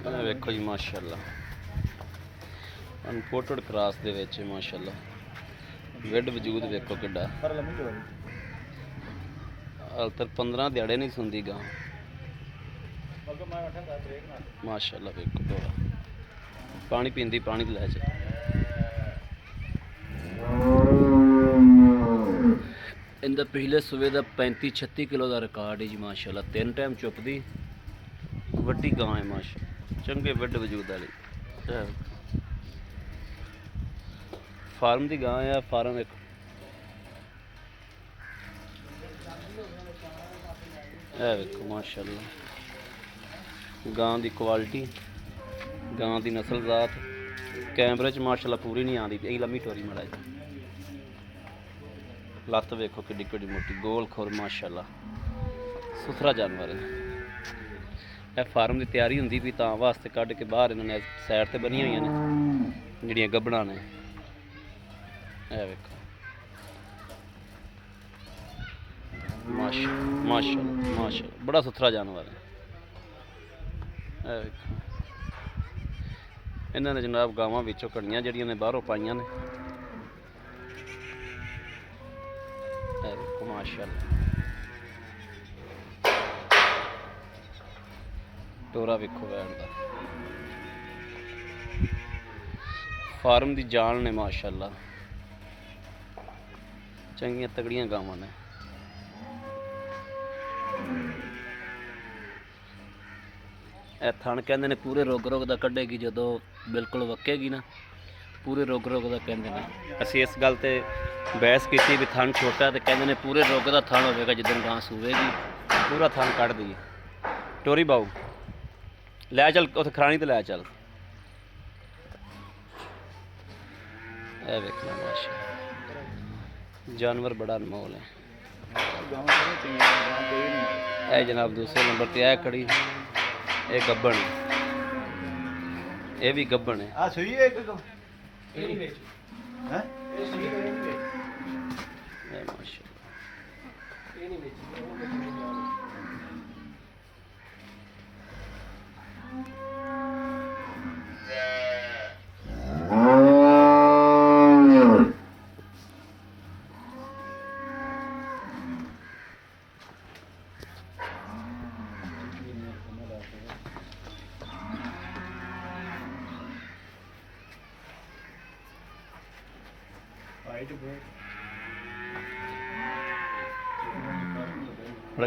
ਵੇਖੋ ਜੀ ਮਾਸ਼ਾਅੱਲਾ ਅਨਪੋਰਟਡ ਕ੍ਰਾਸ ਦੇ ਵਿੱਚ ਮਾਸ਼ਾਅੱਲਾ ਵਿੱਡ ਵਜੂਦ ਵੇਖੋ ਕਿੱਡਾ ਹਾਲ ਤੱਕ 15 ਦਿਹਾੜੇ ਨਹੀਂ ਸੁਣਦੀ ਗਾਂ ਮਾਸ਼ਾਅੱਲਾ ਵੇਖੋ ਤੋੜਾ ਪਾਣੀ ਪੀਂਦੀ ਪਾਣੀ ਲੈ ਜਾ ਇਹਦਾ ਪਿਛਲੇ ਸੂਬੇ ਦਾ 35-36 ਕਿਲੋ ਦਾ ਰਿਕਾਰਡ ਹੈ ਜੀ ਮਾਸ਼ਾਅੱਲਾ 3 ਟਾਈਮ ਚੁੱਕਦੀ ਵੱਡੀ ਗਾਂ ਹੈ ਮਾਸ਼ਾਅੱਲਾ ਚੰਗੇ ਵੱਡ ਵਜੂਦ ਵਾਲੀ ਫਾਰਮ ਦੀ ਗਾਂ ਹੈ ਫਾਰਮ ਇੱਕ ਇਹ ਵੇਖੋ ਮਾਸ਼ਾਅੱਲਾ ਗਾਂ ਦੀ ਕੁਆਲਿਟੀ ਗਾਂ ਦੀ ਨਸਲ ਜ਼ਾਤ कैमरे च माशाल्लाह पूरी नहीं आती यही लम्मी टोरी मड़ा जी लत्त वेखो कि मोटी गोल खोर माशाल्लाह सुथरा जानवर है यह फार्म की तैयारी होंगी भी तां वास्ते कढ़ के बाहर इन्होंने साइड से बनी हुई ने जिहड़ियां गब्बड़ां ने यह वेखो माशाल्लाह माशाल्लाह माशाल्लाह बड़ा सुथरा जानवर है यह वेखो इन्हों ने जनाब गावां विचों कड़ियां जिहड़ियां ने बाहरों पाईयां ने माशाअल्लाह टोरा वेखो वैन दा फार्म दी जान ने माशाअल्लाह चंगियां तगड़ियां गावां ने ਇਹ ਥਣ ਕਹਿੰਦੇ ਨੇ ਪੂਰੇ ਰੁੱਗ ਦਾ ਕੱਢੇਗੀ ਜਦੋਂ ਬਿਲਕੁਲ ਵਕੇਗੀ ਨਾ ਪੂਰੇ ਰੁੱਗ ਦਾ ਕਹਿੰਦੇ ਨੇ ਅਸੀਂ ਇਸ ਗੱਲ ਤੇ ਬਹਿਸ ਕੀਤੀ ਵੀ ਥਣ ਛੋਟਾ ਤੇ ਕਹਿੰਦੇ ਨੇ ਪੂਰੇ ਰੁੱਗ ਦਾ ਥਣ ਹੋਵੇਗਾ ਜਦੋਂ ਗਾਂ ਸੂਵੇਗੀ ਪੂਰਾ ਥਣ ਕੱਢ ਦਈਏ ਟੋਰੀ ਬਾਊ ਲੈ ਚੱਲ ਉੱਥੇ ਖਰਾਣੀ ਤੇ ਲੈ ਚੱਲ ਇਹ ਵੇਖ ਲੈ ਮਾਸ਼ਾ ਜਾਨਵਰ ਬੜਾ ਅਨਮੋਲ ਹੈ ਇਹ ਜਨਾਬ ਦੂਸਰੇ ਨੰਬਰ ਤੇ ਇਹ ਖੜੀ ਇਹ ਗੱਬਣ ਇਹ ਵੀ ਗੱਬਣ ਹੈ ਆ ਸੂਈ ਹੈ ਇੱਕ ਇਹ ਨਹੀਂ ਵੇਚ ਹੈ ਇਹ ਸੂਈ ਹੈ ਨਹੀਂ ਵੇਚ ਇਹ ਮਾਸ਼ਾਅੱਲਾ ਇਹ ਨਹੀਂ ਵੇਚ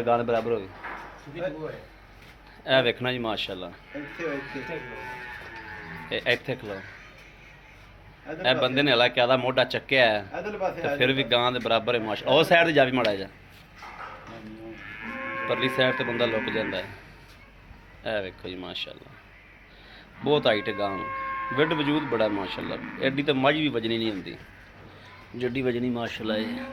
गाने बराबर हो गए ए वेखना जी माशाल्लाह इत्थे खलो ए बंदे ने हला क्या मोढा चक्या है तो फिर भी गां दे बराबर है माशा और साइड ते जा भी माड़ा जा परली साइड ते बंदा लुक जांदा है ए वेखो जी माशाल्लाह बहुत हाइट है गां विड वजूद बड़ा माशाल्लाह एडी तो मझ भी वजनी नहीं होंदी जड्डी वजनी माशाल्लाह है